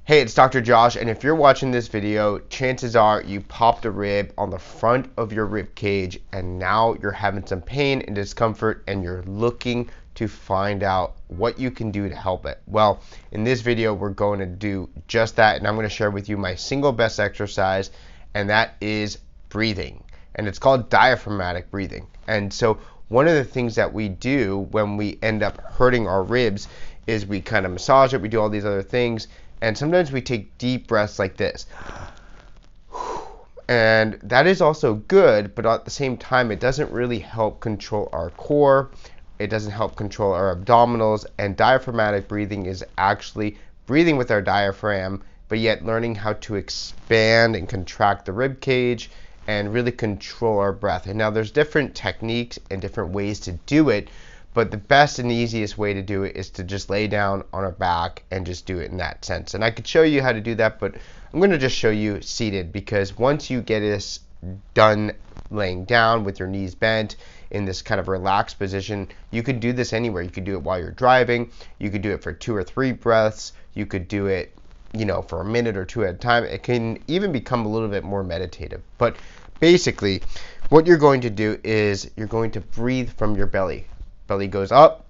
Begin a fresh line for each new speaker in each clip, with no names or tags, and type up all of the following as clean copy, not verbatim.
Hey, it's Dr. Josh, and if you're watching this video, chances are you popped a rib on the front of your rib cage and now you're having some pain and discomfort and you're looking to find out what you can do to help it. Well, in this video, we're going to do just that, and I'm going to share with you my single best exercise, and that is breathing. And it's called diaphragmatic breathing. And so one of the things that we do when we end up hurting our ribs is we kind of massage it, we do all these other things, and sometimes we take deep breaths like this. And that is also good, but at the same time, it doesn't really help control our core. It doesn't help control our abdominals. And diaphragmatic breathing is actually breathing with our diaphragm, but yet learning how to expand and contract the rib cage and really control our breath. And now there's different techniques and different ways to do it, but the best and easiest way to do it is to just lay down on our back and just do it in that sense. And I could show you how to do that, but I'm going to just show you seated, because once you get this done laying down with your knees bent in this kind of relaxed position, you could do this anywhere. You could do it while you're driving. You could do it for 2 or 3 breaths. You could do it, for a minute or 2 at a time. It can even become a little bit more meditative. But basically, what you're going to do is you're going to breathe from your belly. Belly goes up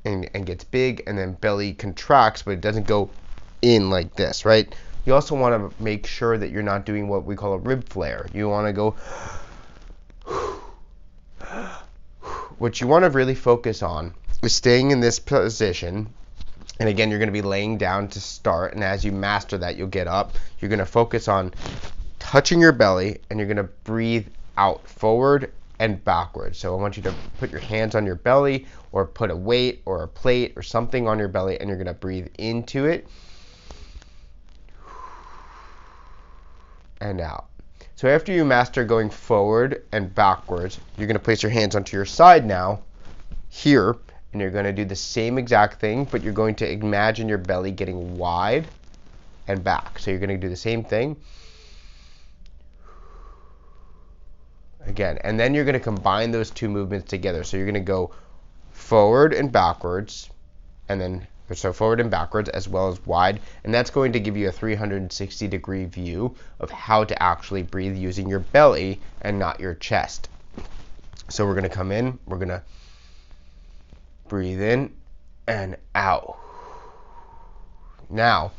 and gets big, and then belly contracts, but it doesn't go in like this, right? You also want to make sure that you're not doing what we call a rib flare. You want to go, what you want to really focus on is staying in this position. And again, you're going to be laying down to start, and as you master that, you'll get up. You're going to focus on touching your belly, and you're going to breathe out forward and backwards. So I want you to put your hands on your belly, or put a weight or a plate or something on your belly, and you're going to breathe into it and out. So after you master going forward and backwards, you're going to place your hands onto your side now, here, and you're going to do the same exact thing, but you're going to imagine your belly getting wide and back. So you're going to do the same thing again, and then you're going to combine those two movements together. So you're going to go forward and backwards, and then so forward and backwards as well as wide, and that's going to give you a 360-degree view of how to actually breathe using your belly and not your chest. So we're going to come in, we're going to breathe in and out. Now,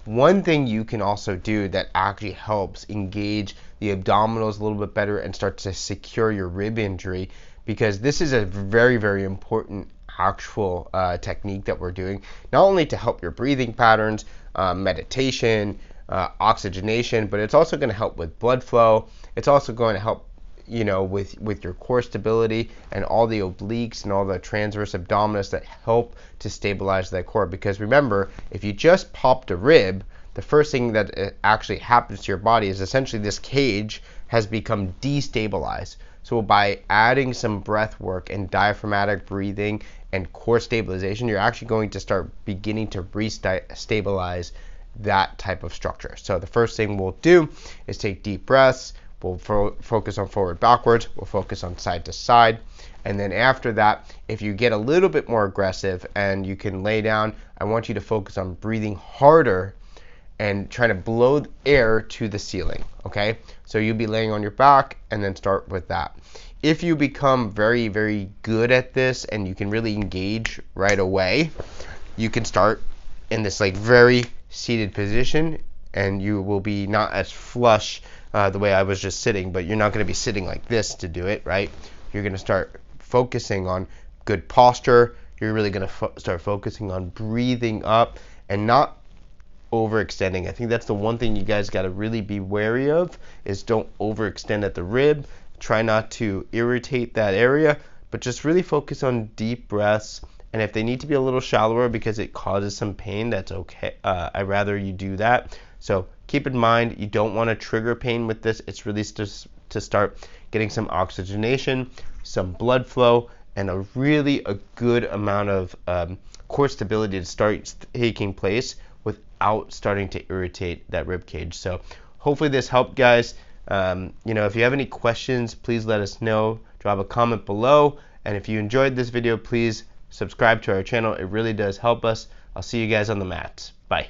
one thing you can also do that actually helps engage the abdominals a little bit better and start to secure your rib injury, because this is a very, very important actual technique that we're doing, not only to help your breathing patterns, meditation, oxygenation, but it's also going to help with blood flow. It's also going to help with your core stability and all the obliques and all the transverse abdominis that help to stabilize that core. Because remember, if you just popped a rib, the first thing that actually happens to your body is essentially this cage has become destabilized. So by adding some breath work and diaphragmatic breathing and core stabilization, you're actually going to start beginning to re-stabilize that type of structure. So the first thing we'll do is take deep breaths. We'll focus on forward, backwards. We'll focus on side to side. And then after that, if you get a little bit more aggressive and you can lay down, I want you to focus on breathing harder and trying to blow air to the ceiling, okay? So you'll be laying on your back and then start with that. If you become very, very good at this and you can really engage right away, you can start in this very seated position, and you will be not as flush the way I was just sitting, but you're not going to be sitting like this to do it, right? You're going to start focusing on good posture. You're really going to start focusing on breathing up and not overextending. I think that's the one thing you guys got to really be wary of, is don't overextend at the rib. Try not to irritate that area, but just really focus on deep breaths. And if they need to be a little shallower because it causes some pain, that's okay. I'd rather you do that. So keep in mind, you don't want to trigger pain with this. It's really just to start getting some oxygenation, some blood flow, and a good amount of core stability to start taking place without starting to irritate that rib cage. So hopefully this helped, guys. If you have any questions, please let us know. Drop a comment below. And if you enjoyed this video, please subscribe to our channel. It really does help us. I'll see you guys on the mats. Bye.